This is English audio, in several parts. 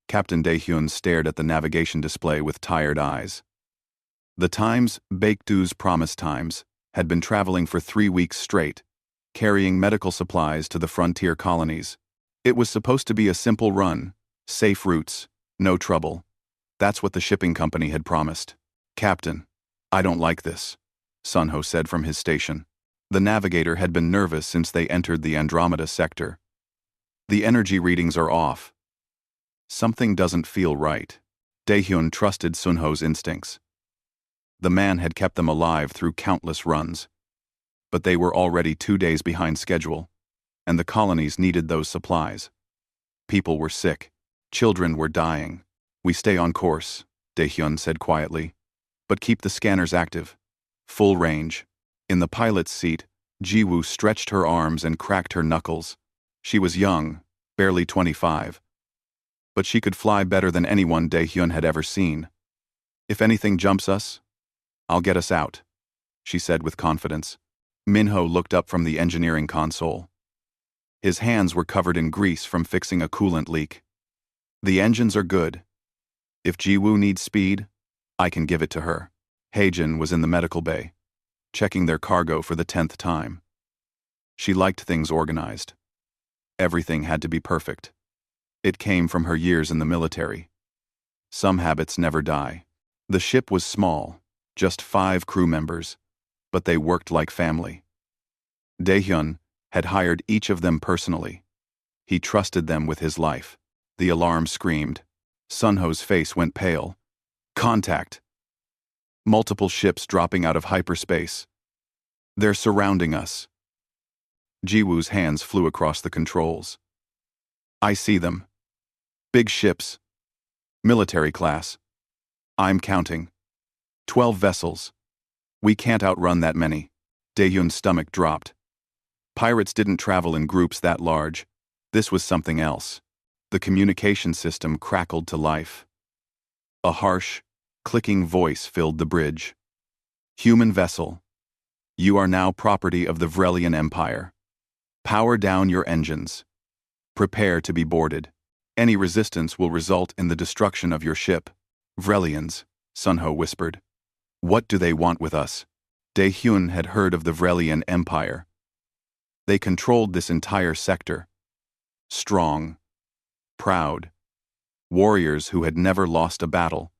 Captain Daehyun stared at the navigation display with tired eyes. The times, Baekdu's promised times, had been traveling for 3 weeks straight, carrying medical supplies to the frontier colonies. It was supposed to be a simple run, safe routes, no trouble. That's what the shipping company had promised. Captain, I don't like this, Sunho said from his station. The navigator had been nervous since they entered the Andromeda sector. The energy readings are off. Something doesn't feel right. Daehyun trusted Sunho's instincts. The man had kept them alive through countless runs. But they were already 2 days behind schedule, and the colonies needed those supplies. People were sick. Children were dying. We stay on course, Daehyun said quietly. But keep the scanners active. Full range. In the pilot's seat, Jiwoo stretched her arms and cracked her knuckles. She was young, barely 25. But she could fly better than anyone Daehyun had ever seen. If anything jumps us, I'll get us out, she said with confidence. Minho looked up from the engineering console. His hands were covered in grease from fixing a coolant leak. The engines are good. If Jiwoo needs speed, I can give it to her. Haejin was in the medical bay, checking their cargo for the 10th time. She liked things organized. Everything had to be perfect. It came from her years in the military. Some habits never die. The ship was small, just 5 crew members, but they worked like family. Daehyun had hired each of them personally. He trusted them with his life. The alarm screamed. Sunho's face went pale. Contact! Multiple ships dropping out of hyperspace. They're surrounding us. Jiwoo's hands flew across the controls. I see them. Big ships. Military class. I'm counting. 12 vessels. We can't outrun that many. Daehyun's stomach dropped. Pirates didn't travel in groups that large. This was something else. The communication system crackled to life. A harsh, clicking voice filled the bridge. Human vessel. You are now property of the Vrelian Empire. Power down your engines. Prepare to be boarded. Any resistance will result in the destruction of your ship. Vrelians, Sunho whispered. What do they want with us? Daehyun had heard of the Vrelian Empire. They controlled this entire sector. Strong. Proud. Warriors who had never lost a battle.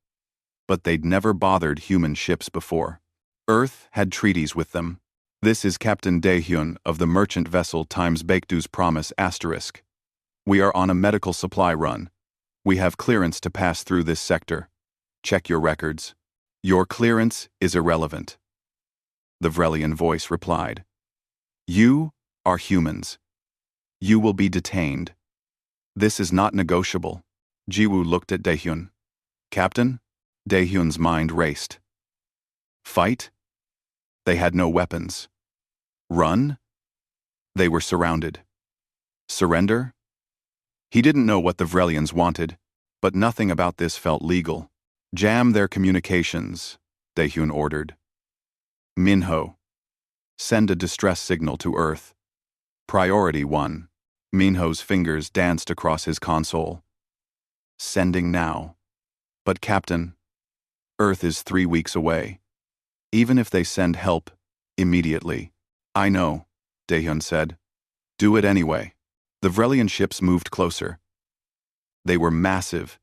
But they'd never bothered human ships before. Earth had treaties with them. This is Captain Daehyun of the merchant vessel times Baekdu's promise *. We are on a medical supply run. We have clearance to pass through this sector. Check your records. Your clearance is irrelevant. The Vrelian voice replied. You are humans. You will be detained. This is not negotiable. Jiwoo looked at Daehyun. Captain? Daehyun's mind raced. Fight? They had no weapons. Run? They were surrounded. Surrender? He didn't know what the Vrelians wanted, but nothing about this felt legal. Jam their communications, Daehyun ordered. Minho. Send a distress signal to Earth. Priority 1. Minho's fingers danced across his console. Sending now. But Captain, Earth is 3 weeks away. Even if they send help, immediately. I know, Daehyun said. Do it anyway. The Vrelian ships moved closer. They were massive.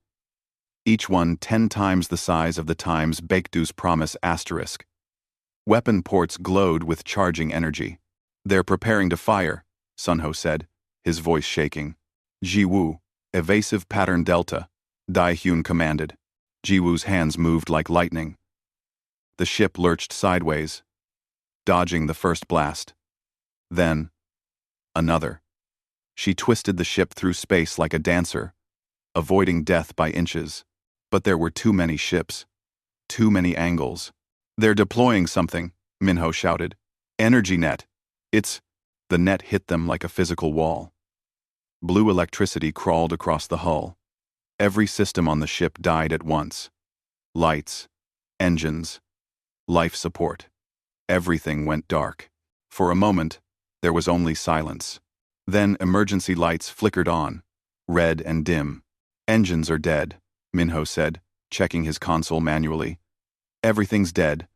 Each one 10 times the size of the times Baekdu's promise *. Weapon ports glowed with charging energy. They're preparing to fire, Sunho said, his voice shaking. Jiwoo, evasive pattern delta, Daehyun commanded. Jiwoo's hands moved like lightning. The ship lurched sideways, dodging the first blast. Then, another. She twisted the ship through space like a dancer, avoiding death by inches. But there were too many ships. Too many angles. They're deploying something, Minho shouted. Energy net. The net hit them like a physical wall. Blue electricity crawled across the hull. Every system on the ship died at once. Lights, engines, life support. Everything went dark. For a moment, there was only silence. Then emergency lights flickered on, red and dim. Engines are dead, Minho said, checking his console manually. Everything's dead.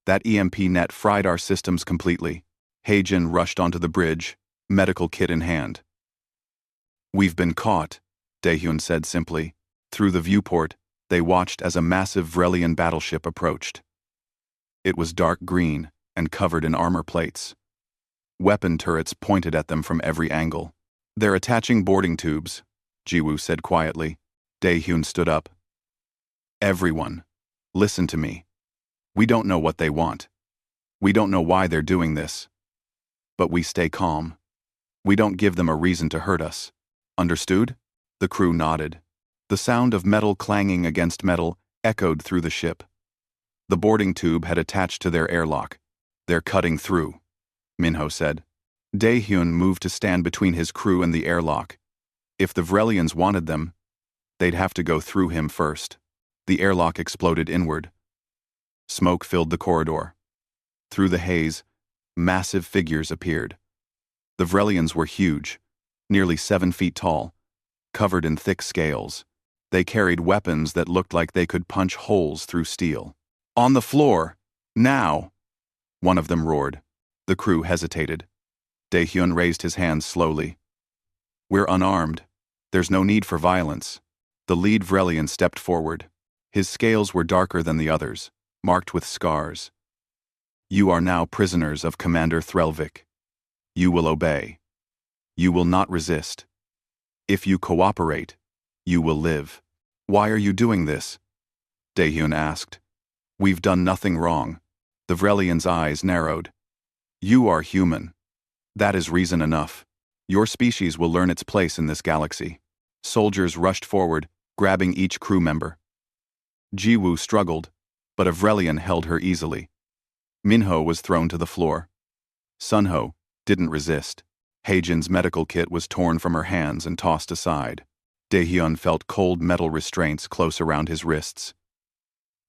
That EMP net fried our systems completely. Heijin rushed onto the bridge, medical kit in hand. We've been caught, Daehyun said simply. Through the viewport, they watched as a massive Vrelian battleship approached. It was dark green and covered in armor plates. Weapon turrets pointed at them from every angle. They're attaching boarding tubes, Jiwoo said quietly. Daehyun stood up. Everyone, listen to me. We don't know what they want. We don't know why they're doing this. But we stay calm. We don't give them a reason to hurt us. Understood? The crew nodded. The sound of metal clanging against metal echoed through the ship. The boarding tube had attached to their airlock. They're cutting through, Minho said. Daehyun moved to stand between his crew and the airlock. If the Vrelians wanted them, they'd have to go through him first. The airlock exploded inward. Smoke filled the corridor. Through the haze, massive figures appeared. The Vrelians were huge, nearly 7 feet tall, covered in thick scales. They carried weapons that looked like they could punch holes through steel. On the floor! Now! One of them roared. The crew hesitated. Daehyun raised his hands slowly. We're unarmed. There's no need for violence. The lead Vrelian stepped forward. His scales were darker than the others, marked with scars. You are now prisoners of Commander Threlvik. You will obey. You will not resist. If you cooperate, you will live. Why are you doing this? Daehyun asked. We've done nothing wrong. The Vrelian's eyes narrowed. You are human. That is reason enough. Your species will learn its place in this galaxy. Soldiers rushed forward, grabbing each crew member. Jiwoo struggled, but a Vrelian held her easily. Minho was thrown to the floor. Sunho didn't resist. Heijin's medical kit was torn from her hands and tossed aside. Daehyun felt cold metal restraints close around his wrists.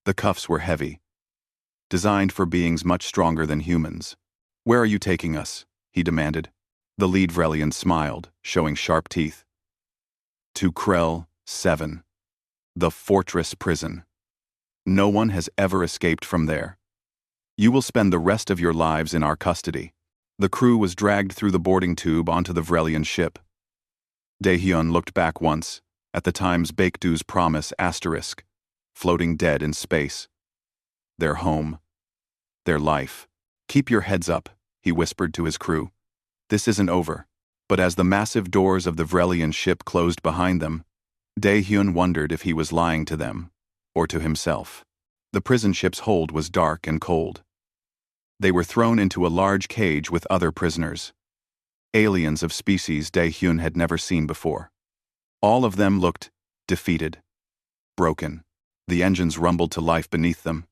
The cuffs were heavy, designed for beings much stronger than humans. Where are you taking us? He demanded. The lead Vrelian smiled, showing sharp teeth. To Krell 7. The fortress prison. No one has ever escaped from there. You will spend the rest of your lives in our custody. The crew was dragged through the boarding tube onto the Vrelian ship. Daehyun looked back once, at the Times Baekdu's promise asterisk, floating dead in space. Their home. Their life. Keep your heads up, he whispered to his crew. This isn't over. But as the massive doors of the Vrelian ship closed behind them, Daehyun wondered if he was lying to them, or to himself. The prison ship's hold was dark and cold. They were thrown into a large cage with other prisoners. Aliens of species Daehyun had never seen before. All of them looked defeated, broken. The engines rumbled to life beneath them.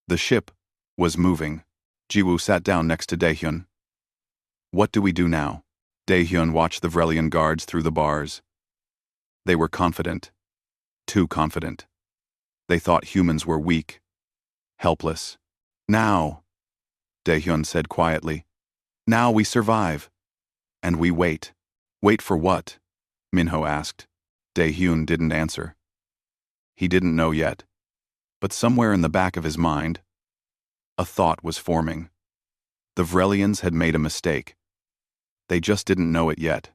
The ship was moving. Jiwoo sat down next to Daehyun. What do we do now? Daehyun watched the Vrelian guards through the bars. They were confident. Too confident. They thought humans were weak, helpless. Now, Daehyun said quietly. Now we survive. And we wait. Wait for what? Minho asked. Daehyun didn't answer. He didn't know yet. But somewhere in the back of his mind, a thought was forming. The Vrelians had made a mistake. They just didn't know it yet.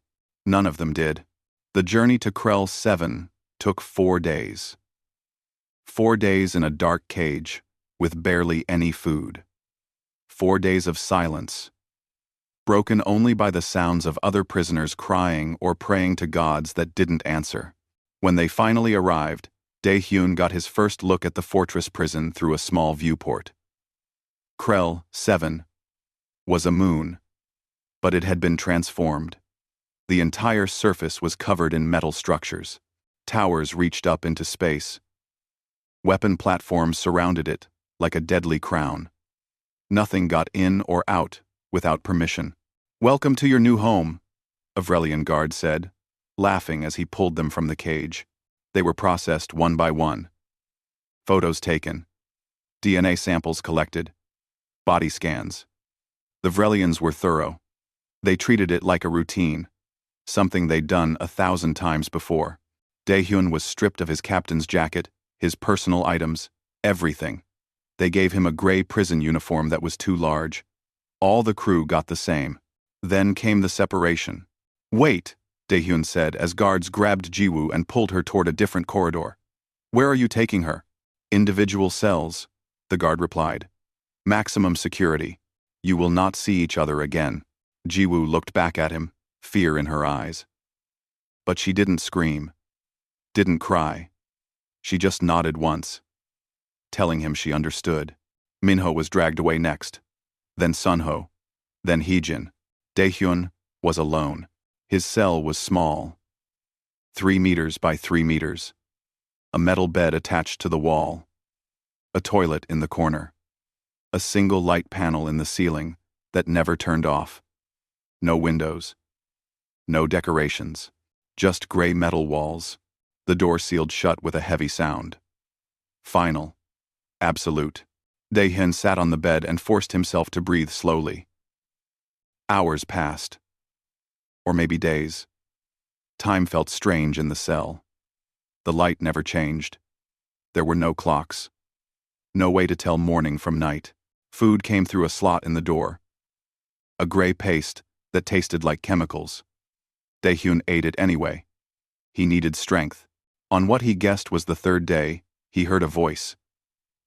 None of them did. The journey to Krell 7 took 4 days. 4 days in a dark cage, with barely any food. 4 days of silence, broken only by the sounds of other prisoners crying or praying to gods that didn't answer. When they finally arrived, Daehyun got his first look at the fortress prison through a small viewport. Krell 7 was a moon, but it had been transformed. The entire surface was covered in metal structures. Towers reached up into space. Weapon platforms surrounded it, like a deadly crown. Nothing got in or out without permission. Welcome to your new home, a Vrelian guard said, laughing as he pulled them from the cage. They were processed one by one. Photos taken. DNA samples collected. Body scans. The Vrelians were thorough. They treated it like a routine, something they'd done 1,000 times before. Daehyun was stripped of his captain's jacket, his personal items, everything. They gave him a gray prison uniform that was too large. All the crew got the same. Then came the separation. "Wait," Daehyun said as guards grabbed Jiwoo and pulled her toward a different corridor. "Where are you taking her?" "Individual cells," the guard replied. "Maximum security. You will not see each other again." Jiwoo looked back at him, fear in her eyes. But she didn't scream, didn't cry. She just nodded once, telling him she understood. Minho was dragged away next, then Sunho, then Heejin. Daehyun was alone. His cell was small, 3 meters by 3 meters. A metal bed attached to the wall. A toilet in the corner. A single light panel in the ceiling that never turned off. No windows. No decorations. Just gray metal walls. The door sealed shut with a heavy sound. Final. Absolute. Daehyun sat on the bed and forced himself to breathe slowly. Hours passed. Or maybe days. Time felt strange in the cell. The light never changed. There were no clocks. No way to tell morning from night. Food came through a slot in the door. A gray paste that tasted like chemicals. Daehyun ate it anyway. He needed strength. On what he guessed was the third day, he heard a voice.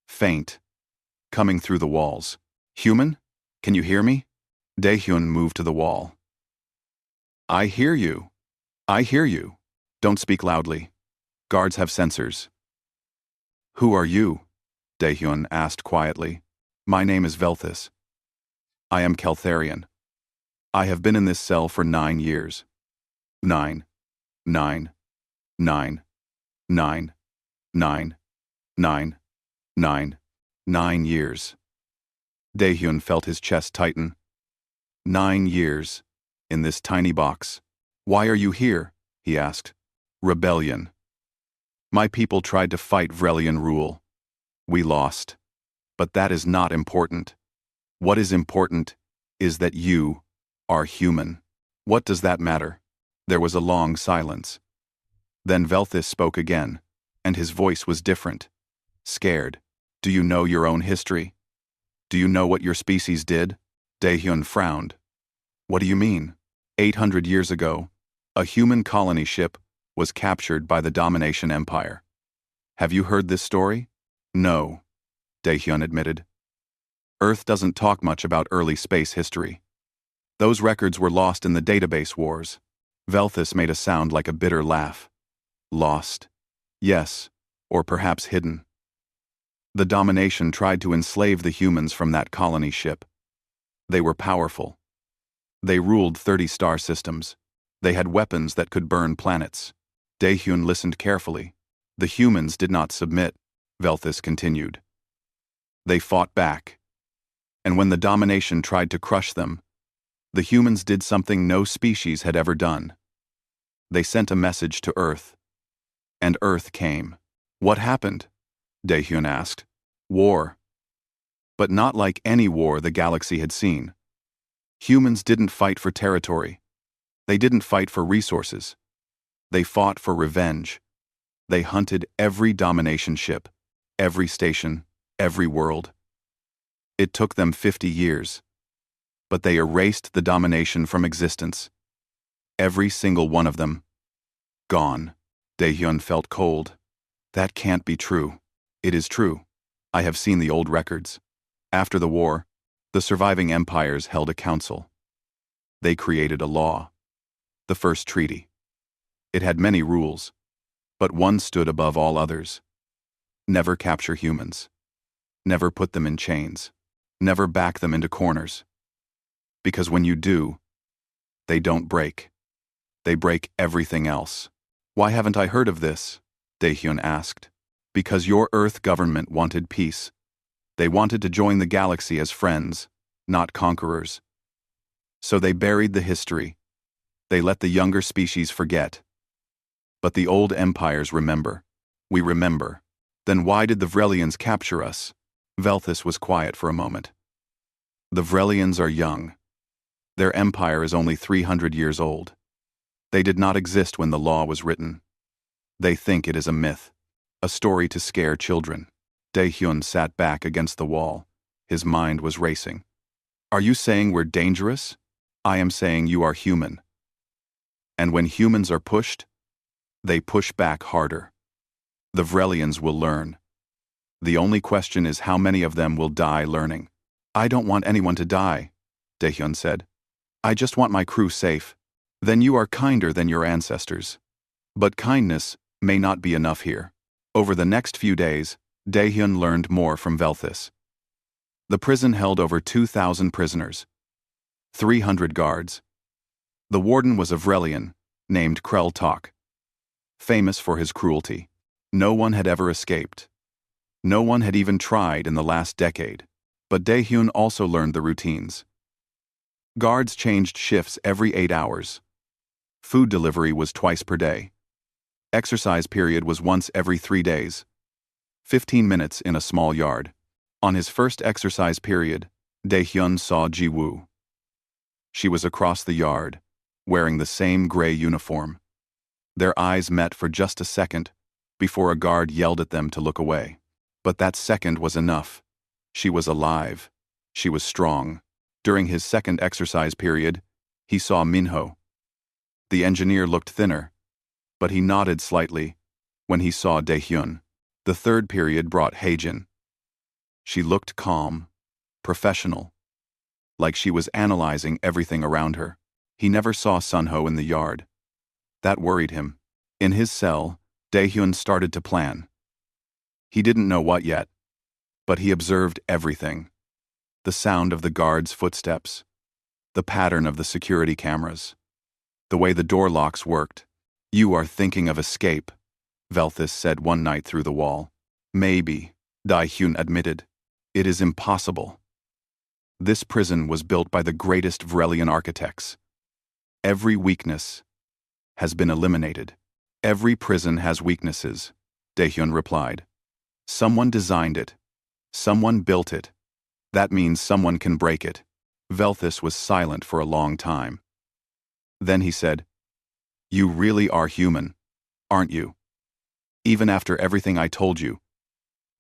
Faint. Coming through the walls. "Human? Can you hear me?" Daehyun moved to the wall. "I hear you. I hear you. Don't speak loudly. Guards have sensors." "Who are you?" Daehyun asked quietly. "My name is Velthus. I am Keltharian. I have been in this cell for 9 years. 9, 9, 9, 9, 9, 9, 9, 9 years." Daehyun felt his chest tighten. 9 years, in this tiny box. "Why are you here?" he asked. "Rebellion. My people tried to fight Vrelian rule. We lost. But that is not important. What is important is that you are human." "What does that matter?" There was a long silence. Then Velthus spoke again, and his voice was different. Scared. "Do you know your own history? Do you know what your species did?" Daehyun frowned. "What do you mean?" 800 years ago, a human colony ship was captured by the Domination Empire. Have you heard this story? No, Daehyun admitted. Earth doesn't talk much about early space history. Those records were lost in the database wars. Velthus made a sound like a bitter laugh. Lost. Yes, or perhaps hidden. The Domination tried to enslave the humans from that colony ship. They were powerful. They ruled 30 star systems. They had weapons that could burn planets. Daehyun listened carefully. The humans did not submit, Velthus continued. They fought back. And when the Domination tried to crush them, the humans did something no species had ever done. They sent a message to Earth. And Earth came. What happened? Daehyun asked. War. But not like any war the galaxy had seen. Humans didn't fight for territory. They didn't fight for resources. They fought for revenge. They hunted every Domination ship, every station, every world. It took them 50 years. But they erased the Domination from existence. Every single one of them. Gone. Daehyun felt cold. That can't be true. It is true. I have seen the old records. After the war, the surviving empires held a council. They created a law. The first treaty. It had many rules, but one stood above all others. Never capture humans. Never put them in chains. Never back them into corners. Because when you do, they don't break. They break everything else. Why haven't I heard of this? Daehyun asked. Because your Earth government wanted peace. They wanted to join the galaxy as friends, not conquerors. So they buried the history. They let the younger species forget. But the old empires remember. We remember. Then why did the Vrelians capture us? Velthus was quiet for a moment. The Vrelians are young. Their empire is only 300 years old. They did not exist when the law was written. They think it is a myth, a story to scare children. Dae-hyun sat back against the wall. His mind was racing. Are you saying we're dangerous? I am saying you are human. And when humans are pushed, they push back harder. The Vrelians will learn. The only question is how many of them will die learning. I don't want anyone to die, Dae-hyun said. I just want my crew safe. Then you are kinder than your ancestors. But kindness may not be enough here. Over the next few days, Dae-hyun learned more from Velthis. The prison held over 2,000 prisoners, 300 guards. The warden was a Vrelian, named Krell Tok, famous for his cruelty. No one had ever escaped. No one had even tried in the last decade. But Dae-hyun also learned the routines. Guards changed shifts every 8 hours. Food delivery was twice per day. Exercise period was once every 3 days. 15 minutes in a small yard. On his first exercise period, Dae-hyun saw Ji-woo. She was across the yard, wearing the same gray uniform. Their eyes met for just a second before a guard yelled at them to look away. But that second was enough. She was alive. She was strong. During his second exercise period, he saw Minho. The engineer looked thinner, but he nodded slightly when he saw Dae-hyun. The third period brought Haejin. She looked calm, professional, like she was analyzing everything around her. He never saw Sunho in the yard. That worried him. In his cell, Dae-hyun started to plan. He didn't know what yet, but he observed everything. The sound of the guards' footsteps, the pattern of the security cameras, the way the door locks worked. You are thinking of escape, Velthis said one night through the wall. Maybe, Dae-hyun admitted. It is impossible. This prison was built by the greatest Vrelian architects. Every weakness has been eliminated. Every prison has weaknesses, Dae-hyun replied. Someone designed it. Someone built it. That means someone can break it. Velthis was silent for a long time. Then he said, You really are human, aren't you? Even after everything I told you,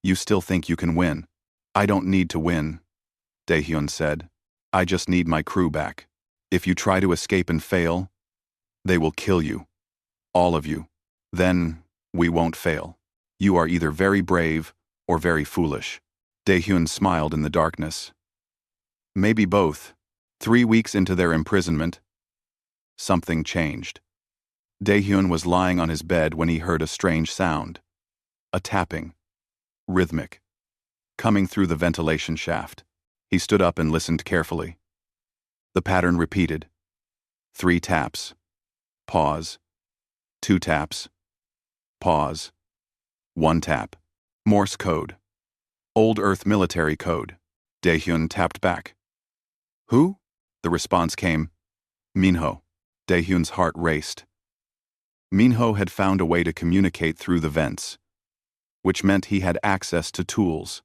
you still think you can win. I don't need to win, Dae-hyun said. I just need my crew back. If you try to escape and fail, they will kill you. All of you. Then, we won't fail. You are either very brave or very foolish. Dae-hyun smiled in the darkness. Maybe both. 3 weeks into their imprisonment, something changed. Dae-hyun was lying on his bed when he heard a strange sound. A tapping. Rhythmic. Coming through the ventilation shaft. He stood up and listened carefully. The pattern repeated. 3 taps. Pause. 2 taps. Pause. 1 tap. Morse code. Old Earth military code. Dae-hyun tapped back. Who? The response came. Minho. Dae-hyun's heart raced. Minho had found a way to communicate through the vents, which meant he had access to tools,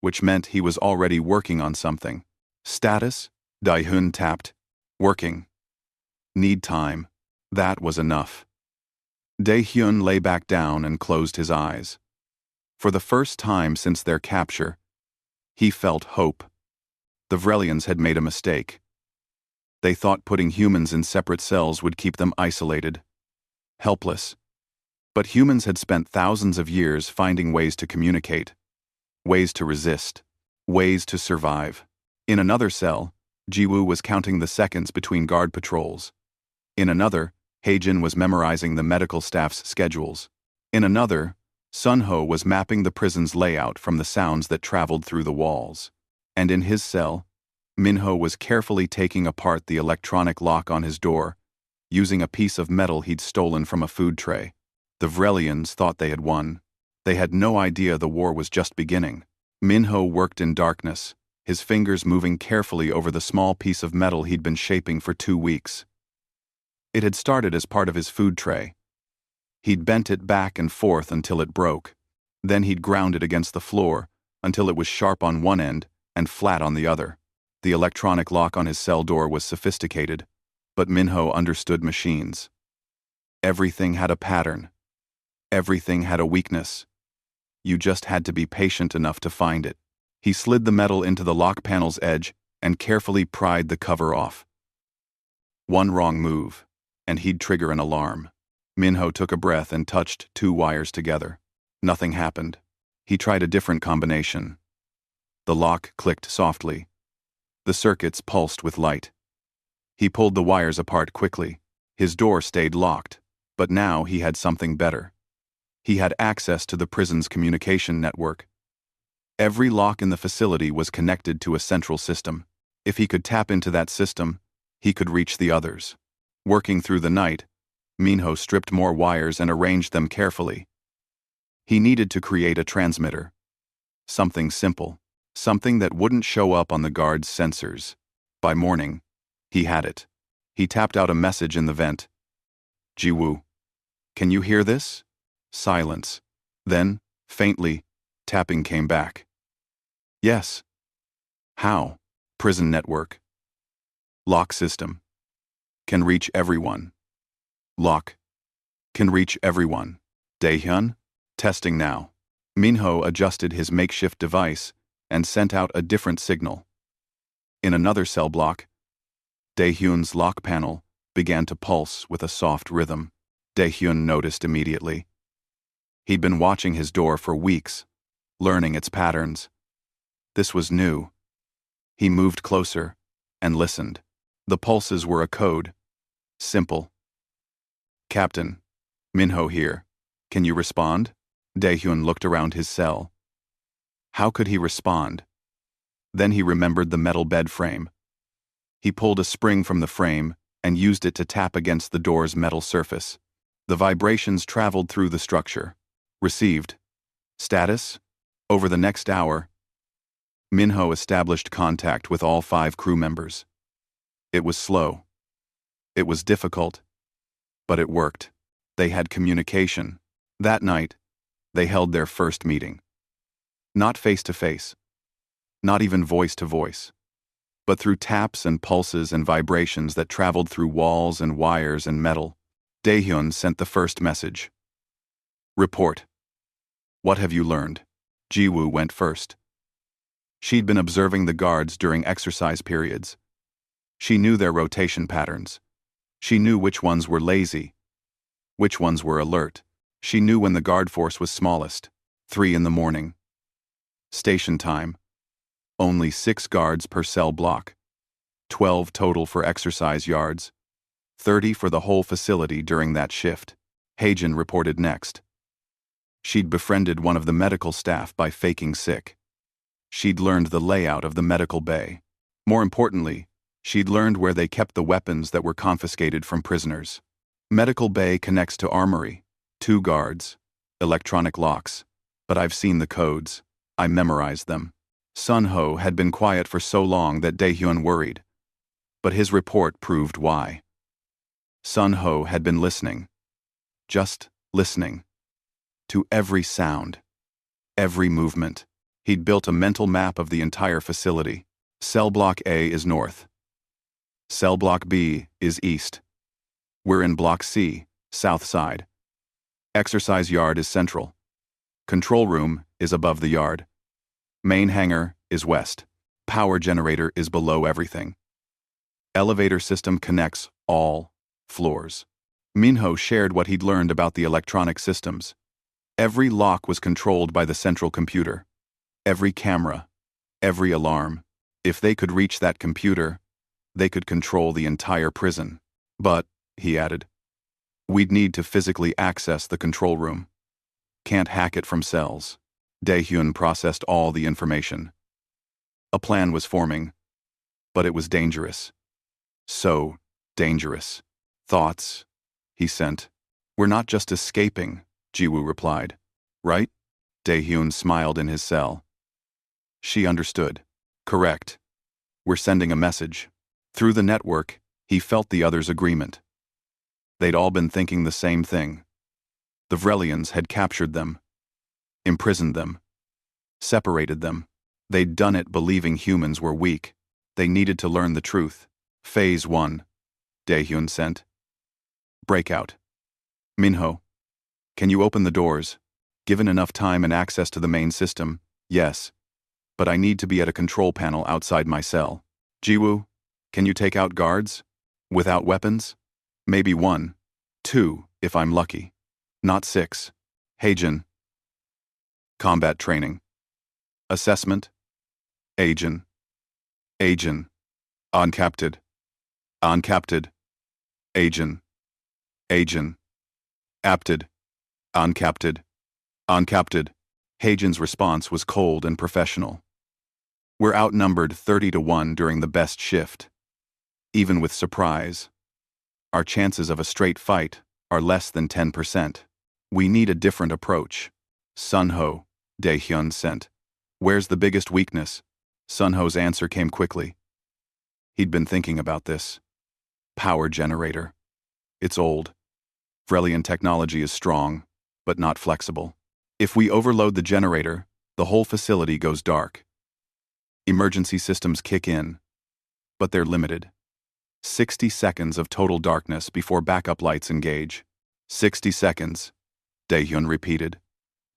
which meant he was already working on something. Status? Dae-hyun tapped. Working. Need time. That was enough. Dae-hyun lay back down and closed his eyes. For the first time since their capture, he felt hope. The Vrelians had made a mistake. They thought putting humans in separate cells would keep them isolated, helpless. But humans had spent thousands of years finding ways to communicate, ways to resist, ways to survive. In another cell, Ji-woo was counting the seconds between guard patrols. In another, Haejin was memorizing the medical staff's schedules. In another, Sunho was mapping the prison's layout from the sounds that traveled through the walls. And in his cell, Minho was carefully taking apart the electronic lock on his door, using a piece of metal he'd stolen from a food tray. The Vrelians thought they had won. They had no idea the war was just beginning. Minho worked in darkness, his fingers moving carefully over the small piece of metal he'd been shaping for 2 weeks. It had started as part of his food tray. He'd bent it back and forth until it broke. Then he'd ground it against the floor until it was sharp on one end and flat on the other. The electronic lock on his cell door was sophisticated, but Minho understood machines. Everything had a pattern. Everything had a weakness. You just had to be patient enough to find it. He slid the metal into the lock panel's edge and carefully pried the cover off. One wrong move, and he'd trigger an alarm. Minho took a breath and touched 2 wires together. Nothing happened. He tried a different combination. The lock clicked softly. The circuits pulsed with light. He pulled the wires apart quickly. His door stayed locked, but now he had something better. He had access to the prison's communication network. Every lock in the facility was connected to a central system. If he could tap into that system, he could reach the others. Working through the night, Minho stripped more wires and arranged them carefully. He needed to create a transmitter. Something simple. Something that wouldn't show up on the guard's sensors. By morning, he had it. He tapped out a message in the vent. Jiwoo. Can you hear this? Silence. Then, faintly, tapping came back. Yes. How? Prison network. Lock system. Can reach everyone. Lock. Can reach everyone. Daehyun? Testing now. Minho adjusted his makeshift device and sent out a different signal. In another cell block, Daehyun's lock panel began to pulse with a soft rhythm. Daehyun noticed immediately. He'd been watching his door for weeks, learning its patterns. This was new. He moved closer and listened. The pulses were a code. Simple. Captain, Minho here. Can you respond? Daehyun looked around his cell. How could he respond? Then he remembered the metal bed frame. He pulled a spring from the frame and used it to tap against the door's metal surface. The vibrations traveled through the structure. Received. Status? Over the next hour, Minho established contact with all 5 crew members. It was slow. It was difficult. But it worked. They had communication. That night, they held their first meeting. Not face-to-face. Not even voice-to-voice. But through taps and pulses and vibrations that traveled through walls and wires and metal, Daehyun sent the first message. Report. What have you learned? Jiwoo went first. She'd been observing the guards during exercise periods. She knew their rotation patterns. She knew which ones were lazy, which ones were alert. She knew when the guard force was smallest, 3 in the morning. Station time. Only 6 guards per cell block. 12 total for exercise yards. 30 for the whole facility during that shift. Heijin reported next. She'd befriended one of the medical staff by faking sick. She'd learned the layout of the medical bay. More importantly, she'd learned where they kept the weapons that were confiscated from prisoners. Medical bay connects to armory. 2 guards. Electronic locks. But I've seen the codes. I memorized them. Sun Ho had been quiet for so long that Daehyun worried. But his report proved why. Sun Ho had been listening. Just listening. To every sound. Every movement. He'd built a mental map of the entire facility. Cell Block A is north. Cell Block B is east. We're in Block C, south side. Exercise yard is central. Control room is above the yard. Main hangar is west. Power generator is below everything. Elevator system connects all floors. Minho shared what he'd learned about the electronic systems. Every lock was controlled by the central computer. Every camera. Every alarm. If they could reach that computer, they could control the entire prison. But, he added, we'd need to physically access the control room. Can't hack it from cells. Daehyun processed all the information. A plan was forming, but it was dangerous. So dangerous. Thoughts, he sent. We're not just escaping, Jiwoo replied. Right? Daehyun smiled in his cell. She understood. Correct. We're sending a message. Through the network, he felt the others' agreement. They'd all been thinking the same thing. The Vrelians had captured them, imprisoned them, separated them. They'd done it believing humans were weak. They needed to learn the truth. Phase 1. Daehyun sent. Breakout. Minho. Can you open the doors? Given enough time and access to the main system, yes. But I need to be at a control panel outside my cell. Jiwoo, can you take out guards? Without weapons? Maybe 1, 2, if I'm lucky. Not 6. Heijin. Combat training. Assessment. Heijin. Heijin. Uncapted. Uncapted. Heijin. Heijin. Apted. Uncapted. Uncapted. Heijin's response was cold and professional. We're outnumbered 30-1 during the best shift. Even with surprise, our chances of a straight fight are less than 10%. We need a different approach. Sunho, Daehyun sent. Where's the biggest weakness? Sunho's answer came quickly. He'd been thinking about this. Power generator. It's old. Vrelian technology is strong, but not flexible. If we overload the generator, the whole facility goes dark. Emergency systems kick in, but they're limited. 60 seconds of total darkness before backup lights engage. 60 seconds, Daehyun repeated.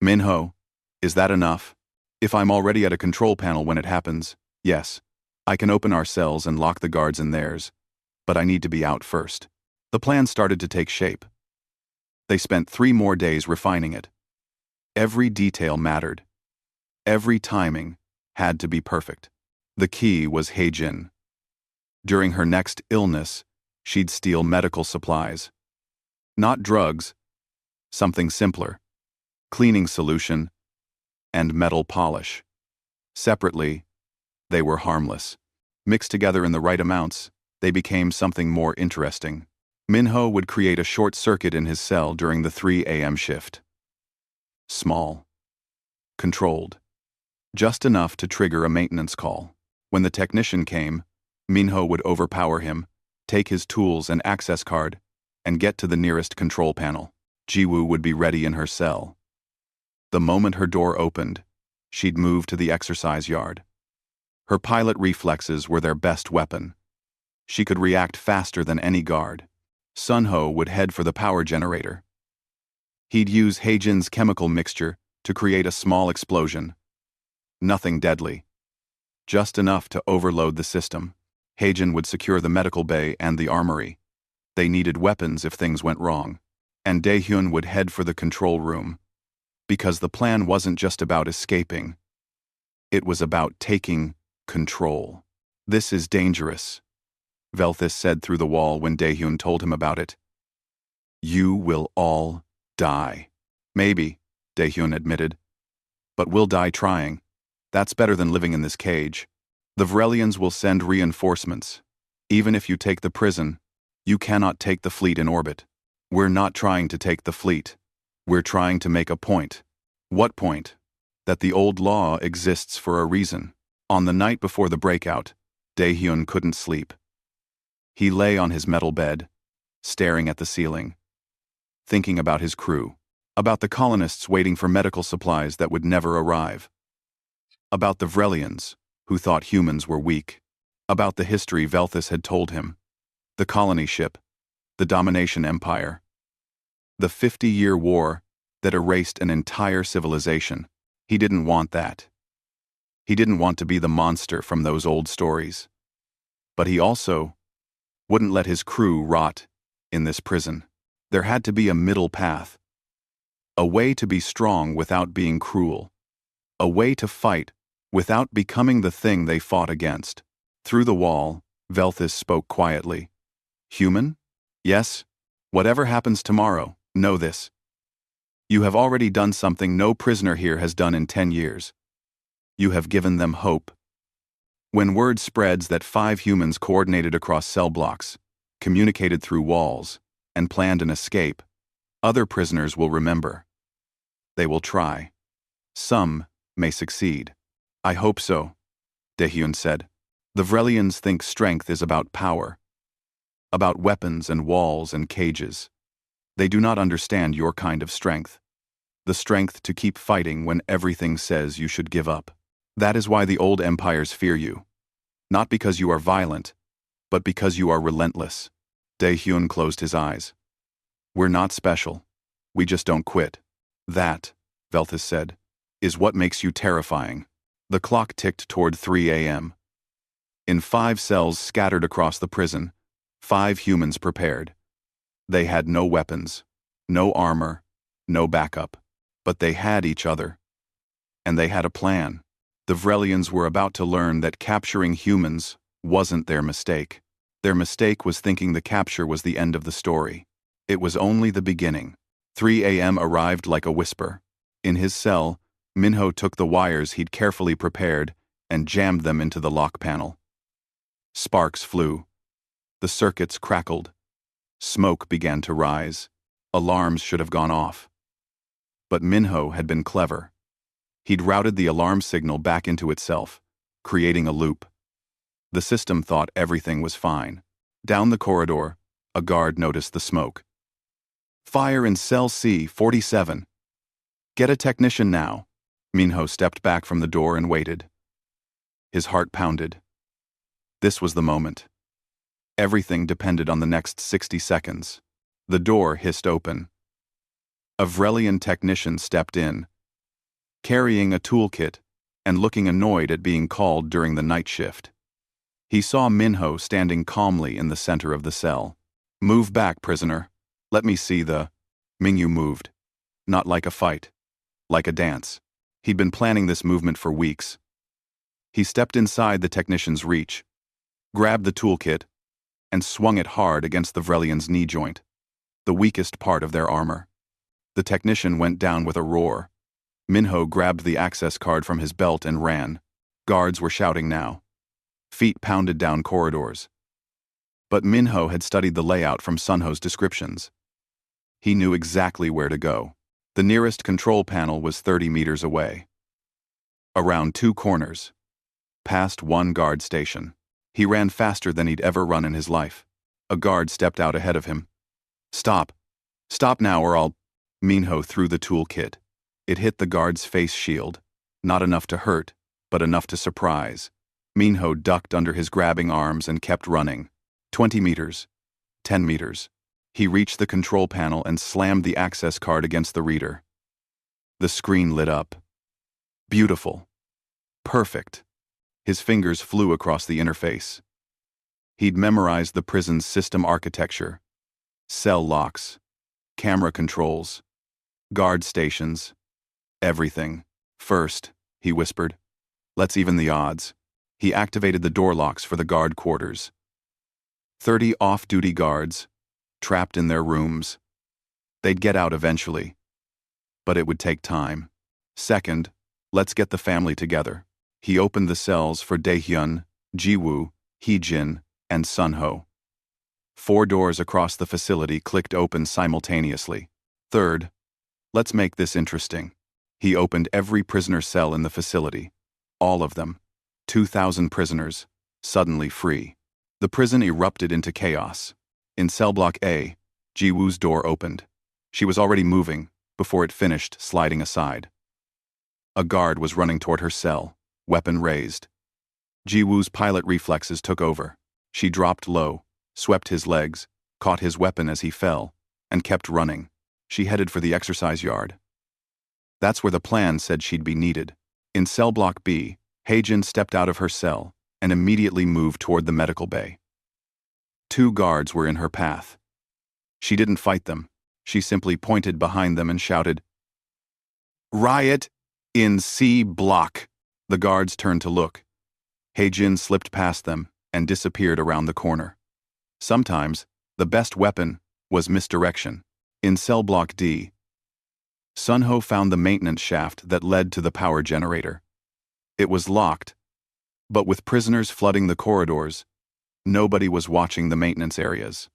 Minho, is that enough? If I'm already at a control panel when it happens, yes, I can open our cells and lock the guards in theirs, but I need to be out first. The plan started to take shape. They spent 3 more days refining it. Every detail mattered. Every timing had to be perfect. The key was Heijin. During her next illness, she'd steal medical supplies. Not drugs, something simpler. Cleaning solution and metal polish. Separately, they were harmless. Mixed together in the right amounts, they became something more interesting. Minho would create a short circuit in his cell during the 3 a.m. shift. Small. Controlled. Just enough to trigger a maintenance call. When the technician came, Minho would overpower him, take his tools and access card, and get to the nearest control panel. Jiwoo would be ready in her cell. The moment her door opened, she'd move to the exercise yard. Her pilot reflexes were their best weapon. She could react faster than any guard. Sunho would head for the power generator. He'd use Heijin's chemical mixture to create a small explosion. Nothing deadly. Just enough to overload the system. Heijin would secure the medical bay and the armory. They needed weapons if things went wrong. And Daehyun would head for the control room. Because the plan wasn't just about escaping. It was about taking control. This is dangerous, Velthus said through the wall when Daehyun told him about it. You will all die. Maybe, Daehyun admitted. But we'll die trying. That's better than living in this cage. The Vrelians will send reinforcements. Even if you take the prison, you cannot take the fleet in orbit. We're not trying to take the fleet. We're trying to make a point. What point? That the old law exists for a reason. On the night before the breakout, Daehyun couldn't sleep. He lay on his metal bed, staring at the ceiling, thinking about his crew, about the colonists waiting for medical supplies that would never arrive, about the Vrelians, who thought humans were weak, about the history Velthus had told him, the colony ship, the domination empire, the 50-year war that erased an entire civilization. He didn't want that. He didn't want to be the monster from those old stories. But he also wouldn't let his crew rot in this prison. There had to be a middle path. A way to be strong without being cruel. A way to fight without becoming the thing they fought against. Through the wall, Velthus spoke quietly. Human? Yes. Whatever happens tomorrow, know this. You have already done something no prisoner here has done in 10 years. You have given them hope. When word spreads that 5 humans coordinated across cell blocks, communicated through walls, and planned an escape, other prisoners will remember. They will try. Some may succeed. I hope so, Daehyun said. The Vrelians think strength is about power, about weapons and walls and cages. They do not understand your kind of strength. The strength to keep fighting when everything says you should give up. That is why the old empires fear you. Not because you are violent, but because you are relentless. Daehyun closed his eyes. We're not special. We just don't quit. That, Velthus said, is what makes you terrifying. The clock ticked toward 3 a.m. In 5 cells scattered across the prison, 5 humans prepared. They had no weapons, no armor, no backup, but they had each other. And they had a plan. The Vrelians were about to learn that capturing humans wasn't their mistake. Their mistake was thinking the capture was the end of the story. It was only the beginning. 3 a.m. arrived like a whisper. In his cell, Minho took the wires he'd carefully prepared and jammed them into the lock panel. Sparks flew. The circuits crackled. Smoke began to rise. Alarms should have gone off. But Minho had been clever. He'd routed the alarm signal back into itself, creating a loop. The system thought everything was fine. Down the corridor, a guard noticed the smoke. Fire in cell C-47. Get a technician now. Minho stepped back from the door and waited. His heart pounded. This was the moment. Everything depended on the next 60 seconds. The door hissed open. A Vrelian technician stepped in, carrying a toolkit and looking annoyed at being called during the night shift. He saw Minho standing calmly in the center of the cell. Move back, prisoner. Let me see the... Mingyu moved. Not like a fight. Like a dance. He'd been planning this movement for weeks. He stepped inside the technician's reach, grabbed the toolkit, and swung it hard against the Vrelian's knee joint, the weakest part of their armor. The technician went down with a roar. Minho grabbed the access card from his belt and ran. Guards were shouting now. Feet pounded down corridors. But Minho had studied the layout from Sunho's descriptions. He knew exactly where to go. The nearest control panel was 30 meters away. Around 2 corners. Past 1 guard station. He ran faster than he'd ever run in his life. A guard stepped out ahead of him. Stop. Stop now or I'll... Minho threw the toolkit. It hit the guard's face shield. Not enough to hurt, but enough to surprise. Minho ducked under his grabbing arms and kept running. 20 meters. 10 meters. He reached the control panel and slammed the access card against the reader. The screen lit up. Beautiful. Perfect. His fingers flew across the interface. He'd memorized the prison's system architecture. Cell locks. Camera controls. Guard stations. Everything. First, he whispered. Let's even the odds. He activated the door locks for the guard quarters. 30 off-duty guards, trapped in their rooms. They'd get out eventually. But it would take time. Second, let's get the family together. He opened the cells for Daehyun, Jiwoo, Heejin, and Sunho. 4 doors across the facility clicked open simultaneously. Third, let's make this interesting. He opened every prisoner cell in the facility. All of them. 2,000 prisoners, suddenly free. The prison erupted into chaos. In cell block A, Jiwoo's door opened. She was already moving, before it finished sliding aside. A guard was running toward her cell, weapon raised. Jiwoo's pilot reflexes took over. She dropped low, swept his legs, caught his weapon as he fell, and kept running. She headed for the exercise yard. That's where the plan said she'd be needed. In cell block B, Heijin stepped out of her cell and immediately moved toward the medical bay. 2 guards were in her path. She didn't fight them. She simply pointed behind them and shouted, "Riot in C block." The guards turned to look. Heijin slipped past them and disappeared around the corner. Sometimes, the best weapon was misdirection. In cell block D, Sunho found the maintenance shaft that led to the power generator. It was locked, but with prisoners flooding the corridors, nobody was watching the maintenance areas.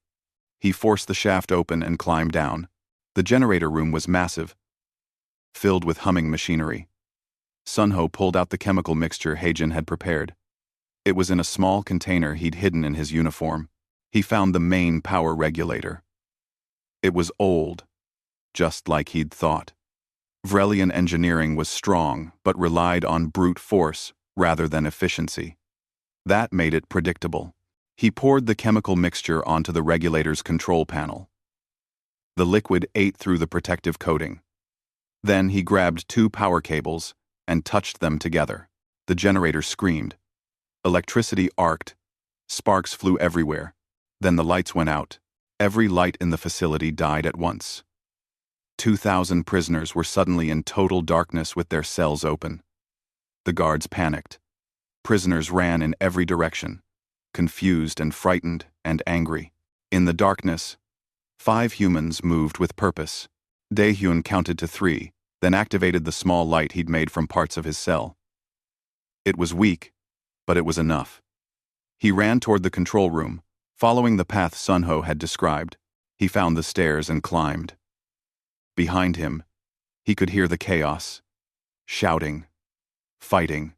He forced the shaft open and climbed down. The generator room was massive, filled with humming machinery. Sunho pulled out the chemical mixture Heijin had prepared. It was in a small container he'd hidden in his uniform. He found the main power regulator. It was old, just like he'd thought. Vrelian engineering was strong, but relied on brute force rather than efficiency. That made it predictable. He poured the chemical mixture onto the regulator's control panel. The liquid ate through the protective coating. Then he grabbed 2 power cables and touched them together. The generator screamed. Electricity arced. Sparks flew everywhere. Then the lights went out. Every light in the facility died at once. 2,000 prisoners were suddenly in total darkness with their cells open. The guards panicked. Prisoners ran in every direction, confused and frightened and angry. In the darkness, 5 humans moved with purpose. Dae-hyun counted to 3, then activated the small light he'd made from parts of his cell. It was weak, but it was enough. He ran toward the control room, following the path Sunho had described. He found the stairs and climbed. Behind him, he could hear the chaos. Shouting. Fighting.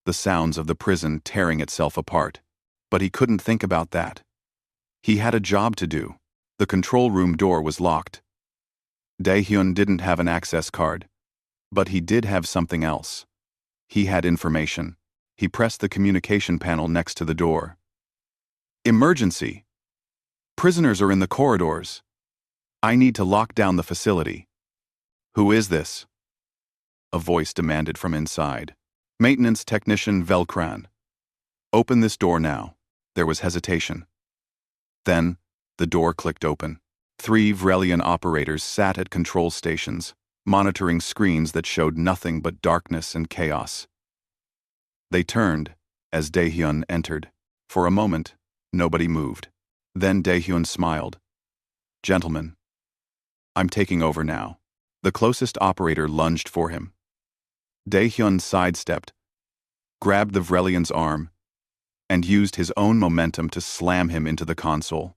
The sounds of the prison tearing itself apart. But he couldn't think about that. He had a job to do. The control room door was locked. Dae-hyun didn't have an access card. But he did have something else. He had information. He pressed the communication panel next to the door. Emergency! Prisoners are in the corridors. I need to lock down the facility. Who is this? A voice demanded from inside. Maintenance technician Velkran. Open this door now. There was hesitation. Then, the door clicked open. 3 Vrelian operators sat at control stations, monitoring screens that showed nothing but darkness and chaos. They turned as Dae-hyun entered. For a moment, nobody moved. Then Dae-hyun smiled. Gentlemen, I'm taking over now. The closest operator lunged for him. Dae-hyun sidestepped, grabbed the Vrelian's arm, and used his own momentum to slam him into the console.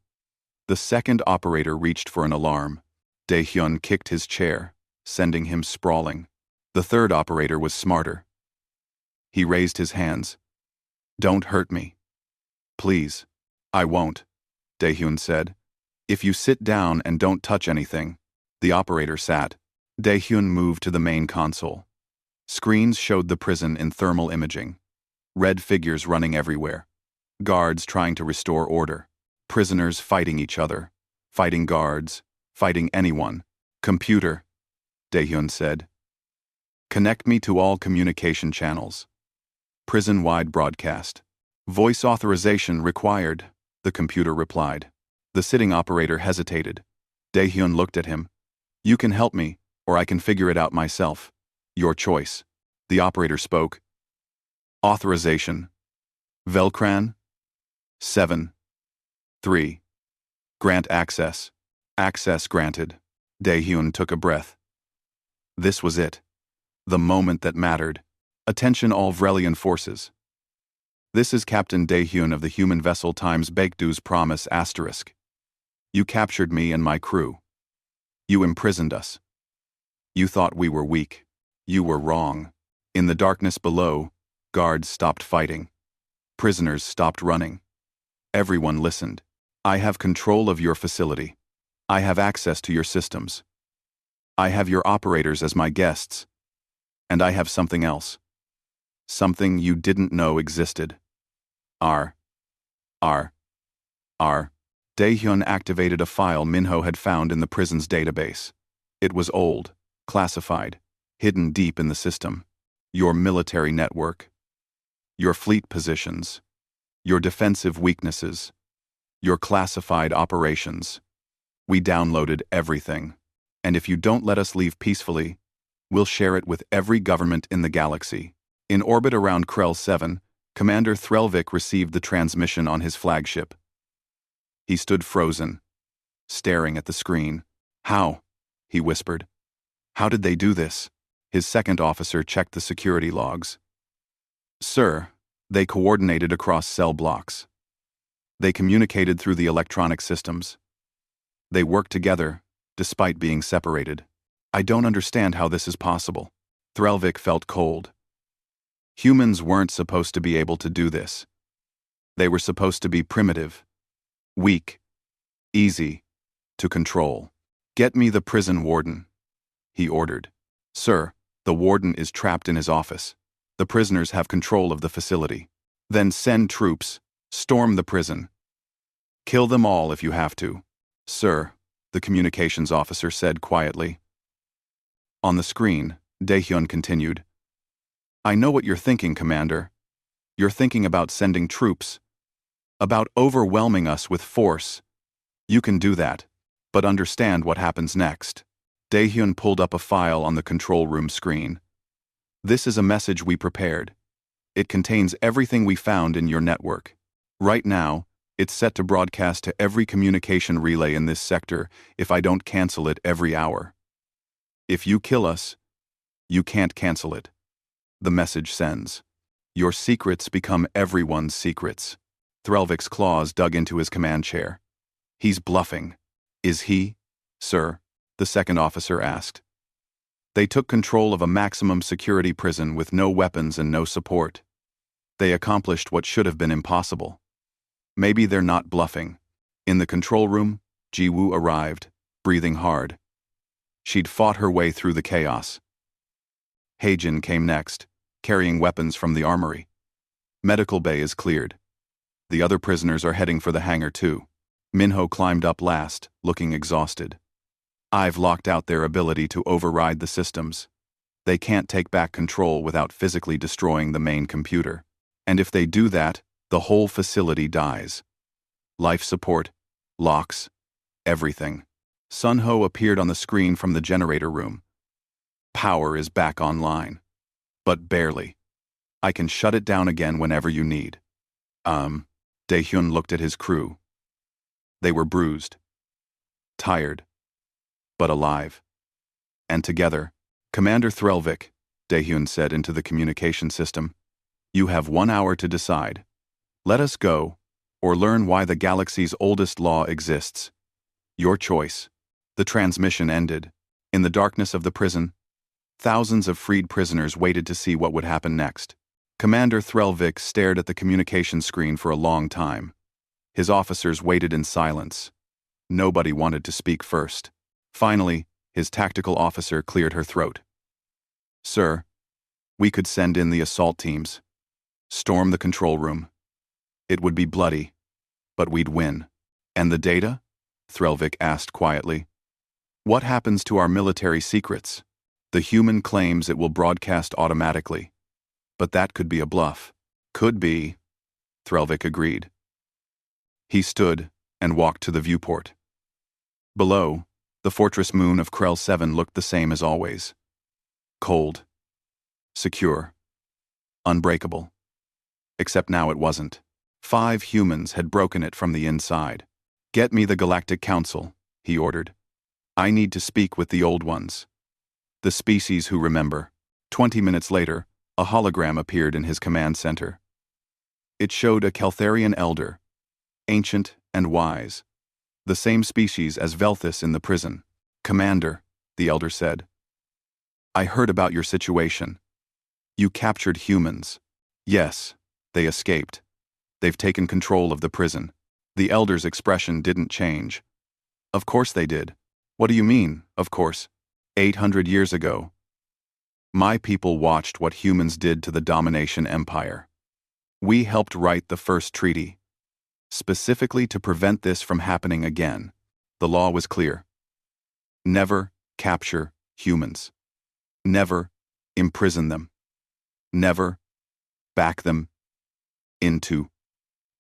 The second operator reached for an alarm. Dae-hyun kicked his chair, sending him sprawling. The third operator was smarter. He raised his hands. Don't hurt me. Please. I won't, Dae-hyun said. If you sit down and don't touch anything. The operator sat. Dae-hyun moved to the main console. Screens showed the prison in thermal imaging. Red figures running everywhere. Guards trying to restore order. Prisoners fighting each other. Fighting guards. Fighting anyone. Computer, Dae-hyun said. Connect me to all communication channels. Prison-wide broadcast. Voice authorization required, the computer replied. The sitting operator hesitated. Dae-hyun looked at him. You can help me, or I can figure it out myself. Your choice. The operator spoke. Authorization. Velkran? 7. 3. Grant access. Access granted. Dae-hyun took a breath. This was it. The moment that mattered. Attention all Vrelian forces. This is Captain Dae-hyun of the human vessel times Baekdu's promise **. You captured me and my crew. You imprisoned us. You thought we were weak. You were wrong. In the darkness below, guards stopped fighting. Prisoners stopped running. Everyone listened. I have control of your facility. I have access to your systems. I have your operators as my guests. And I have something else. Something you didn't know existed. Dae-hyun activated a file Minho had found in the prison's database. It was old, classified, hidden deep in the system. Your military network. Your fleet positions. Your defensive weaknesses. Your classified operations. We downloaded everything. And if you don't let us leave peacefully, we'll share it with every government in the galaxy. In orbit around Krell 7, Commander Threlvik received the transmission on his flagship. He stood frozen, staring at the screen. How? He whispered. How did they do this? His second officer checked the security logs. Sir, they coordinated across cell blocks. They communicated through the electronic systems. They worked together, despite being separated. I don't understand how this is possible. Threlvik felt cold. Humans weren't supposed to be able to do this. They were supposed to be primitive, weak, easy to control. Get me the prison warden, he ordered. Sir, the warden is trapped in his office. The prisoners have control of the facility. Then send troops, storm the prison. Kill them all if you have to. Sir, the communications officer said quietly. On the screen, Daehyun continued. I know what you're thinking, Commander. You're thinking about sending troops, about overwhelming us with force. You can do that, but understand what happens next. Daehyun pulled up a file on the control room screen. This is a message we prepared. It contains everything we found in your network. Right now, it's set to broadcast to every communication relay in this sector if I don't cancel it every hour. If you kill us, you can't cancel it. The message sends. Your secrets become everyone's secrets. Threlvik's claws dug into his command chair. He's bluffing. Is he, sir? The second officer asked. They took control of a maximum security prison with no weapons and no support. They accomplished what should have been impossible. Maybe they're not bluffing. In the control room, Jiwoo arrived, breathing hard. She'd fought her way through the chaos. Heijin came next, carrying weapons from the armory. Medical bay is cleared. The other prisoners are heading for the hangar too. Minho climbed up last, looking exhausted. I've locked out their ability to override the systems. They can't take back control without physically destroying the main computer. And if they do that, the whole facility dies. Life support, locks, everything. Sunho appeared on the screen from the generator room. Power is back online. But barely. I can shut it down again whenever you need. Daehyun looked at his crew. They were bruised. Tired. But alive. And together, Commander Threlvik, Daehyun said into the communication system, you have 1 hour to decide. Let us go, or learn why the galaxy's oldest law exists. Your choice. The transmission ended. In the darkness of the prison, thousands of freed prisoners waited to see what would happen next. Commander Threlvik stared at the communication screen for a long time. His officers waited in silence. Nobody wanted to speak first. Finally, his tactical officer cleared her throat. Sir, we could send in the assault teams. Storm the control room. It would be bloody, but we'd win. And the data? Threlvik asked quietly. What happens to our military secrets? The human claims it will broadcast automatically. But that could be a bluff. Could be, Threlvik agreed. He stood and walked to the viewport. Below, the fortress moon of Krell 7 looked the same as always. Cold. Secure. Unbreakable. Except now it wasn't. 5 humans had broken it from the inside. Get me the Galactic Council, he ordered. I need to speak with the old ones. The species who remember. 20 minutes later, a hologram appeared in his command center. It showed a Keltharian elder, ancient and wise. The same species as Velthus in the prison. Commander, the elder said. I heard about your situation. You captured humans. Yes, they escaped. They've taken control of the prison. The elder's expression didn't change. Of course they did. What do you mean, of course? 800 years ago. My people watched what humans did to the domination empire. We helped write the first treaty, specifically to prevent this from happening again. The law was clear. Never capture humans. Never imprison them. Never back them into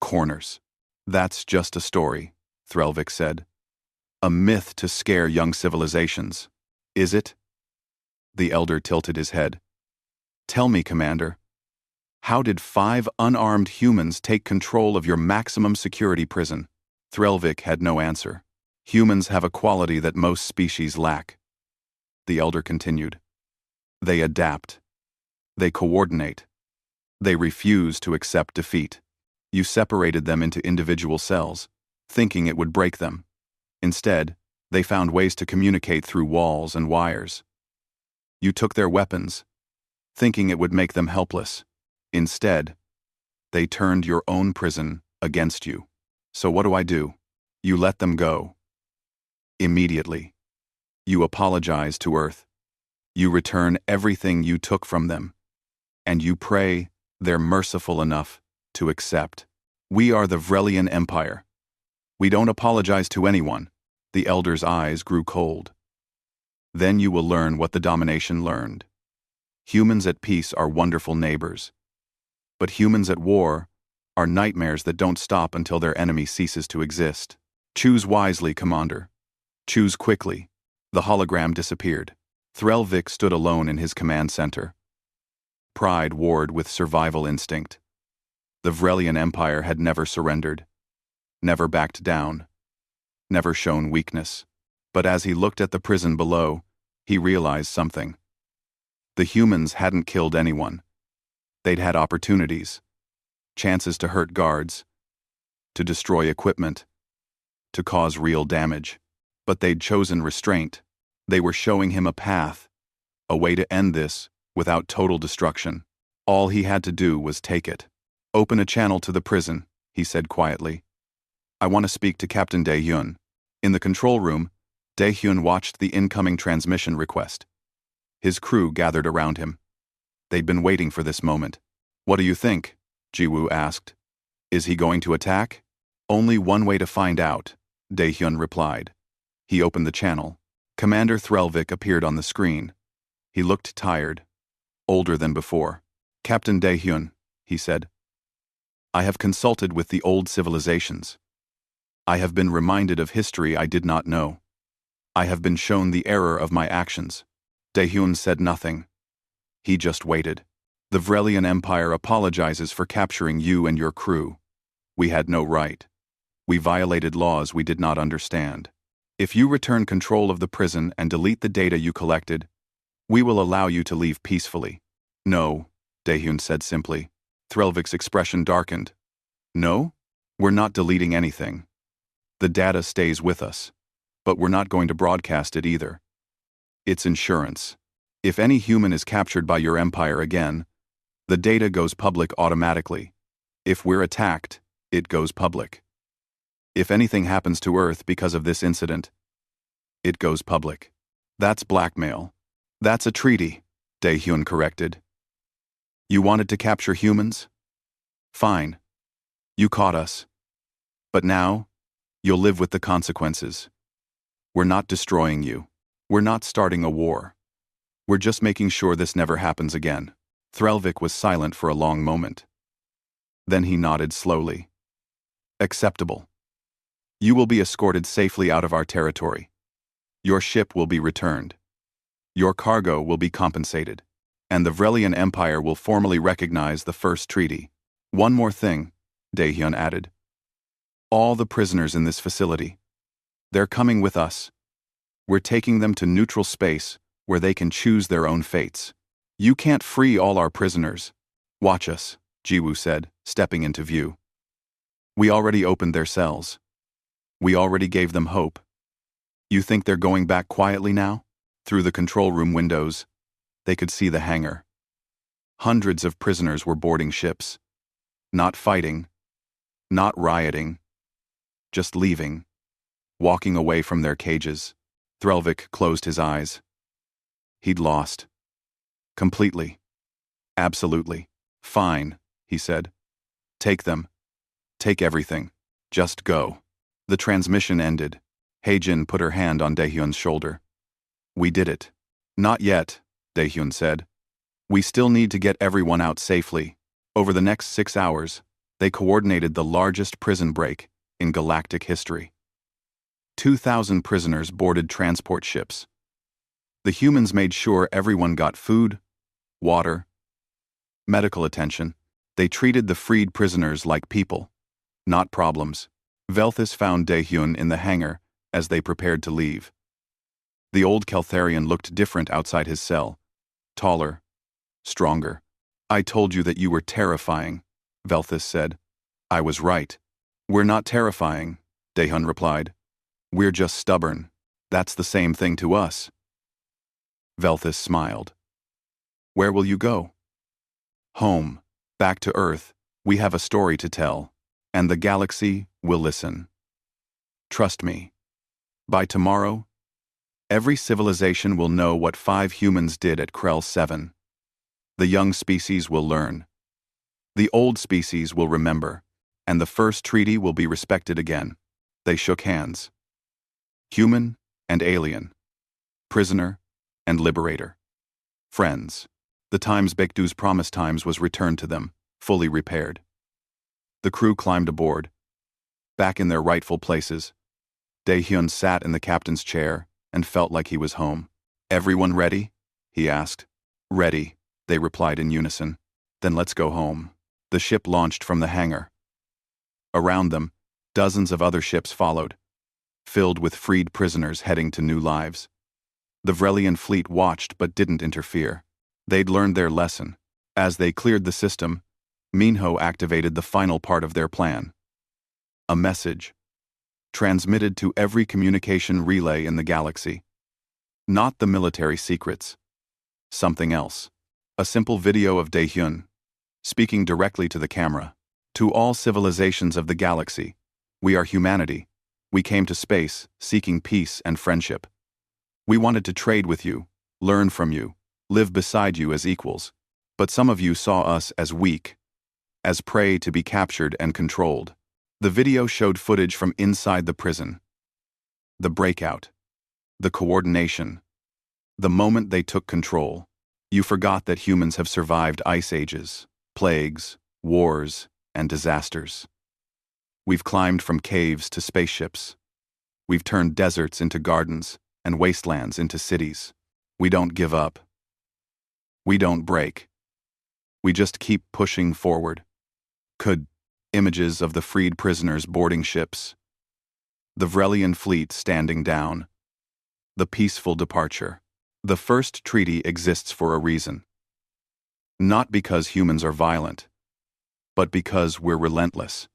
corners. That's just a story, Threlvik said. A myth to scare young civilizations. Is it? The elder tilted his head. Tell me, Commander, how did 5 unarmed humans take control of your maximum security prison? Threlvik had no answer. Humans have a quality that most species lack. The elder continued. They adapt. They coordinate. They refuse to accept defeat. You separated them into individual cells, thinking it would break them. Instead, they found ways to communicate through walls and wires. You took their weapons, thinking it would make them helpless. Instead, they turned your own prison against you. So what do? You let them go. Immediately. You apologize to Earth. You return everything you took from them. And you pray they're merciful enough to accept. We are the Vrelian Empire. We don't apologize to anyone. The elder's eyes grew cold. Then you will learn what the domination learned. Humans at peace are wonderful neighbors. But humans at war are nightmares that don't stop until their enemy ceases to exist. Choose wisely, Commander. Choose quickly. The hologram disappeared. Threlvik stood alone in his command center. Pride warred with survival instinct. The Vrelian Empire had never surrendered, never backed down, never shown weakness. But as he looked at the prison below, he realized something. The humans hadn't killed anyone. They'd had opportunities, chances to hurt guards, to destroy equipment, to cause real damage. But they'd chosen restraint. They were showing him a path, a way to end this without total destruction. All he had to do was take it. Open a channel to the prison, he said quietly. I want to speak to Captain Dae-hyun. In the control room, Dae-hyun watched the incoming transmission request. His crew gathered around him. They'd been waiting for this moment. What do you think? Ji-woo asked. Is he going to attack? Only one way to find out, Dae-hyun replied. He opened the channel. Commander Threlvik appeared on the screen. He looked tired, older than before. Captain Dae-hyun, he said. I have consulted with the old civilizations. I have been reminded of history I did not know. I have been shown the error of my actions. Dae-hyun said nothing. He just waited. The Vrelian Empire apologizes for capturing you and your crew. We had no right. We violated laws we did not understand. If you return control of the prison and delete the data you collected, we will allow you to leave peacefully. No, Dae-hyun said simply. Threlvik's expression darkened. No? We're not deleting anything. The data stays with us, but we're not going to broadcast it either. It's insurance. If any human is captured by your empire again, the data goes public automatically. If we're attacked, it goes public. If anything happens to Earth because of this incident, it goes public. That's blackmail. That's a treaty, Dae-hyun corrected. You wanted to capture humans? Fine. You caught us. But now, you'll live with the consequences. We're not destroying you. We're not starting a war. We're just making sure this never happens again. Threlvik was silent for a long moment. Then he nodded slowly. Acceptable. You will be escorted safely out of our territory. Your ship will be returned. Your cargo will be compensated. And the Vrelian Empire will formally recognize the first treaty. One more thing, Dae-hyun added. All the prisoners in this facility. They're coming with us. We're taking them to neutral space where they can choose their own fates. You can't free all our prisoners. Watch us, Ji-woo said, stepping into view. We already opened their cells. We already gave them hope. You think they're going back quietly now? Through the control room windows, they could see the hangar. Hundreds of prisoners were boarding ships. Not fighting. Not rioting. Just leaving. Walking away from their cages. Threlvik closed his eyes. He'd lost. Completely. Absolutely. Fine, he said. Take them. Take everything. Just go. The transmission ended. Hae-jin put her hand on Dae-hyun's shoulder. We did it. Not yet, Dae-hyun said. We still need to get everyone out safely. Over the next 6 hours, they coordinated the largest prison break in galactic history. 2,000 prisoners boarded transport ships. The humans made sure everyone got food, water, medical attention. They treated the freed prisoners like people, not problems. Velthus found Dae-hyun in the hangar as they prepared to leave. The old Keltharian looked different outside his cell. Taller, stronger. I told you that you were terrifying, Velthus said. I was right. We're not terrifying, Dae-hyun replied. We're just stubborn. That's the same thing to us. Velthus smiled. Where will you go? Home. Back to Earth. We have a story to tell. And the galaxy will listen. Trust me. By tomorrow, every civilization will know what 5 humans did at Krell 7. The young species will learn. The old species will remember. And the first treaty will be respected again. They shook hands. Human and alien. Prisoner and liberator. Friends. The times Baekdu's promised times was returned to them, fully repaired. The crew climbed aboard. Back in their rightful places, Dae-hyun sat in the captain's chair and felt like he was home. "Everyone ready?" he asked. "Ready," they replied in unison. "Then let's go home." The ship launched from the hangar. Around them, dozens of other ships followed, filled with freed prisoners heading to new lives. The Vrelian fleet watched but didn't interfere. They'd learned their lesson. As they cleared the system, Minho activated the final part of their plan. A message, transmitted to every communication relay in the galaxy. Not the military secrets. Something else. A simple video of Dae-hyun, speaking directly to the camera. "To all civilizations of the galaxy, we are humanity. We came to space, seeking peace and friendship. We wanted to trade with you, learn from you, live beside you as equals. But some of you saw us as weak, as prey to be captured and controlled." The video showed footage from inside the prison. The breakout. The coordination. The moment they took control. You forgot that humans have survived ice ages, plagues, wars, and disasters. We've climbed from caves to spaceships. We've turned deserts into gardens and wastelands into cities. We don't give up. We don't break. We just keep pushing forward. Images of the freed prisoners boarding ships. The Vrelian fleet standing down. The peaceful departure. The first treaty exists for a reason. Not because humans are violent, but because we're relentless.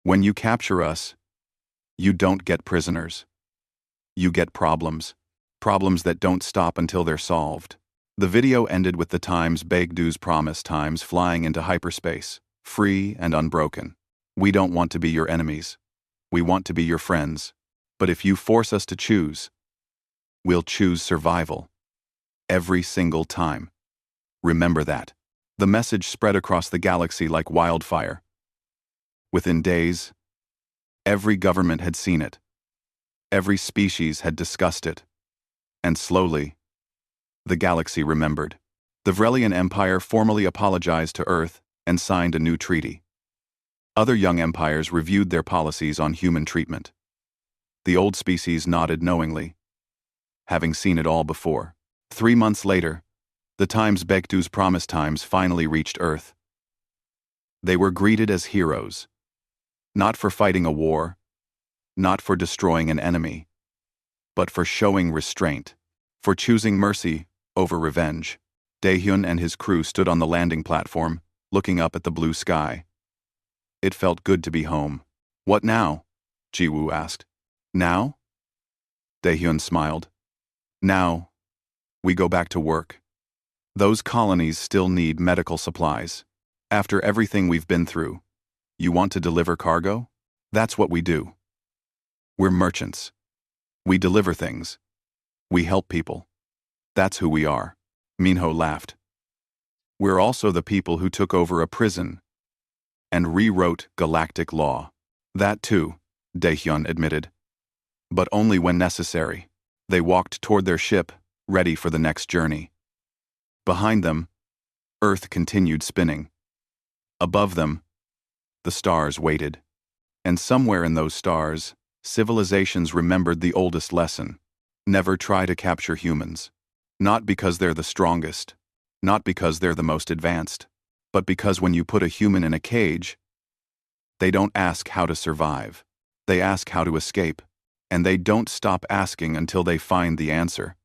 When you capture us, you don't get prisoners. You get problems. Problems that don't stop until they're solved. The video ended with the times Baekdu's promised times flying into hyperspace, free and unbroken. "We don't want to be your enemies. We want to be your friends. But if you force us to choose, we'll choose survival. Every single time. Remember that." The message spread across the galaxy like wildfire. Within days, every government had seen it. Every species had discussed it. And slowly, the galaxy remembered. The Vrelian Empire formally apologized to Earth and signed a new treaty. Other young empires reviewed their policies on human treatment. The old species nodded knowingly, having seen it all before. 3 months later, the times Baekdu's promised times finally reached Earth. They were greeted as heroes. Not for fighting a war, not for destroying an enemy, but for showing restraint, for choosing mercy over revenge. Dae-hyun and his crew stood on the landing platform, looking up at the blue sky. It felt good to be home. "What now?" Ji-woo asked. "Now?" Dae-hyun smiled. "Now, we go back to work. Those colonies still need medical supplies. After everything we've been through, you want to deliver cargo? That's what we do. We're merchants. We deliver things. We help people. That's who we are." Minho laughed. "We're also the people who took over a prison and rewrote galactic law." "That too," Dae-hyun admitted. "But only when necessary." They walked toward their ship, ready for the next journey. Behind them, Earth continued spinning. Above them, the stars waited. And somewhere in those stars, civilizations remembered the oldest lesson. Never try to capture humans. Not because they're the strongest, not because they're the most advanced, but because when you put a human in a cage, they don't ask how to survive. They ask how to escape. And they don't stop asking until they find the answer.